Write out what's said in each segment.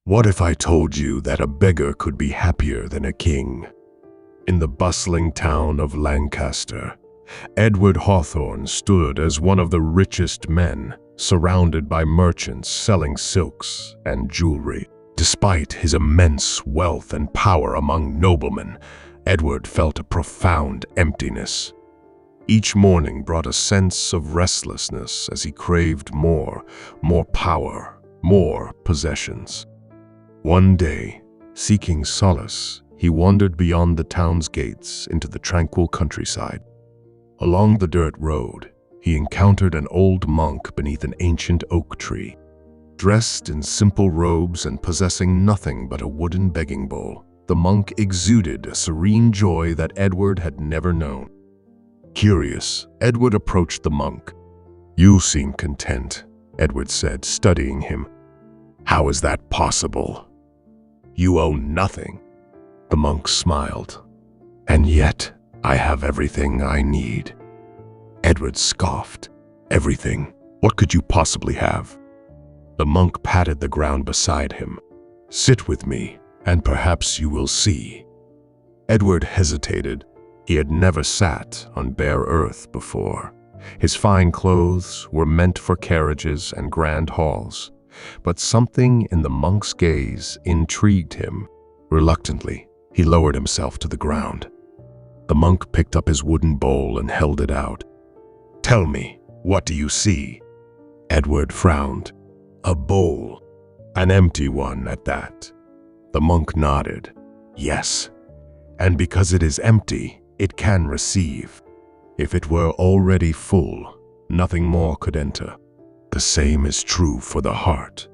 What if I told you that a beggar could be happier than a king? In the bustling town of Lancaster, Edward Hawthorne stood as one of the richest men, surrounded by merchants selling silks and jewelry. Despite his immense wealth and power among noblemen, Edward felt a profound emptiness. Each morning brought a sense of restlessness as he craved more power, more possessions. One day, seeking solace, he wandered beyond the town's gates into the tranquil countryside. Along the dirt road, he encountered an old monk beneath an ancient oak tree. Dressed in simple robes and possessing nothing but a wooden begging bowl, the monk exuded a serene joy that Edward had never known. Curious, Edward approached the monk. "You seem content," Edward said, studying him. "How is that possible? You own nothing." The monk smiled. "And yet, I have everything I need." Edward scoffed. "Everything? What could you possibly have?" The monk patted the ground beside him. "Sit with me, and perhaps you will see." Edward hesitated. He had never sat on bare earth before. His fine clothes were meant for carriages and grand halls, but something in the monk's gaze intrigued him. Reluctantly, he lowered himself to the ground. The monk picked up his wooden bowl and held it out. "Tell me, what do you see?" Edward frowned. "A bowl, an empty one at that." The monk nodded. "Yes, and because it is empty, it can receive. If it were already full, nothing more could enter. The same is true for the heart."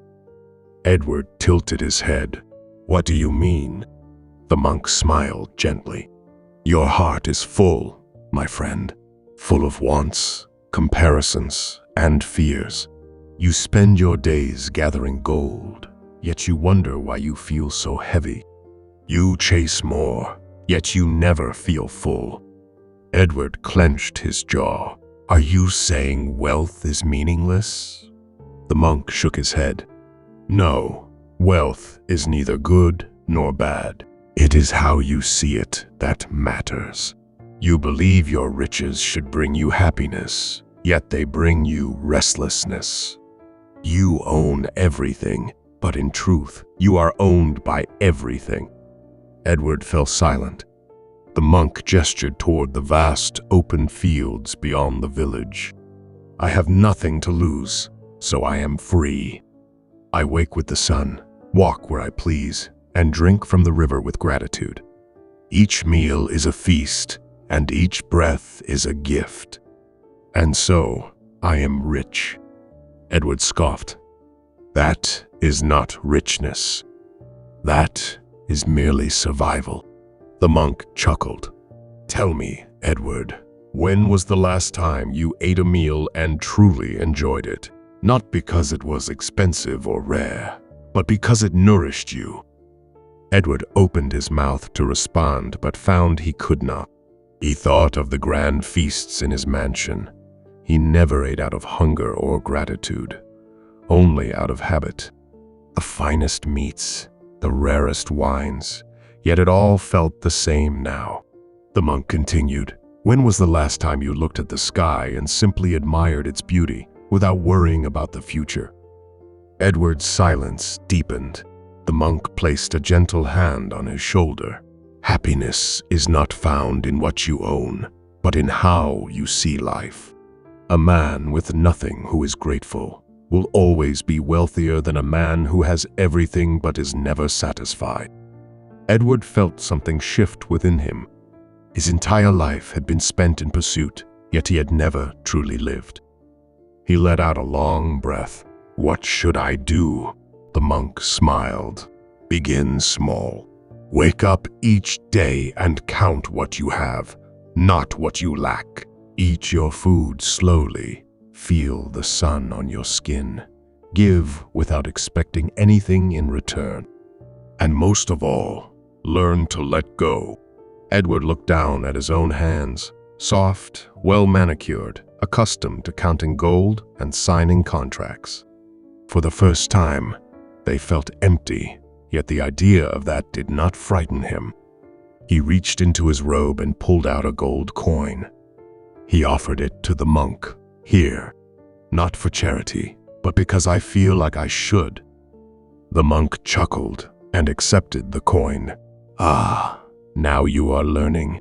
Edward tilted his head. "What do you mean?" The monk smiled gently. "Your heart is full, my friend, full of wants, comparisons, and fears. You spend your days gathering gold, yet you wonder why you feel so heavy. You chase more, yet you never feel full." Edward clenched his jaw. "Are you saying wealth is meaningless?" The monk shook his head. "No, wealth is neither good nor bad. It is how you see it that matters. You believe your riches should bring you happiness, yet they bring you restlessness. You own everything, but in truth, you are owned by everything." Edward fell silent. The monk gestured toward the vast, open fields beyond the village. "I have nothing to lose, so I am free. I wake with the sun, walk where I please, and drink from the river with gratitude. Each meal is a feast, and each breath is a gift. And so, I am rich." Edward scoffed. "That is not richness. That is merely survival." The monk chuckled. "Tell me, Edward, when was the last time you ate a meal and truly enjoyed it? Not because it was expensive or rare, but because it nourished you." Edward opened his mouth to respond, but found he could not. He thought of the grand feasts in his mansion. He never ate out of hunger or gratitude, only out of habit. The finest meats, the rarest wines, yet it all felt the same now. The monk continued, "When was the last time you looked at the sky and simply admired its beauty without worrying about the future?" Edward's silence deepened. The monk placed a gentle hand on his shoulder. "Happiness is not found in what you own, but in how you see life. A man with nothing who is grateful will always be wealthier than a man who has everything but is never satisfied." Edward felt something shift within him. His entire life had been spent in pursuit, yet he had never truly lived. He let out a long breath. "What should I do?" The monk smiled. "Begin small. Wake up each day and count what you have, not what you lack. Eat your food slowly. Feel the sun on your skin. Give without expecting anything in return. And most of all, learn to let go." Edward looked down at his own hands, soft, well-manicured, accustomed to counting gold and signing contracts. For the first time, they felt empty yet the idea of that did not frighten him. He reached into his robe and pulled out a gold coin. He offered it to the monk. "Here, not for charity, but because I feel like I should." The monk chuckled and accepted the coin. "Ah, now you are learning."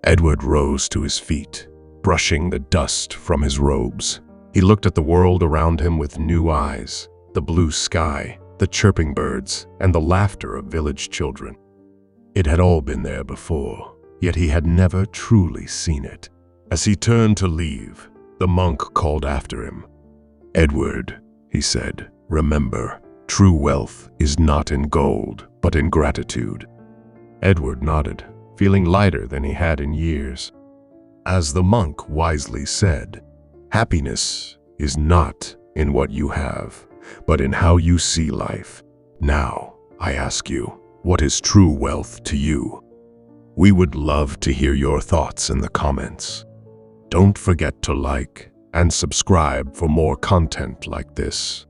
Edward rose to his feet, brushing the dust from his robes. He looked at the world around him with new eyes, the blue sky, the chirping birds, and the laughter of village children. It had all been there before, yet he had never truly seen it. As he turned to leave, the monk called after him. "Edward," he said, "remember, true wealth is not in gold, but in gratitude." Edward nodded, feeling lighter than he had in years. As the monk wisely said, happiness is not in what you have, but in how you see life. Now, I ask you, what is true wealth to you? We would love to hear your thoughts in the comments. Don't forget to like and subscribe for more content like this.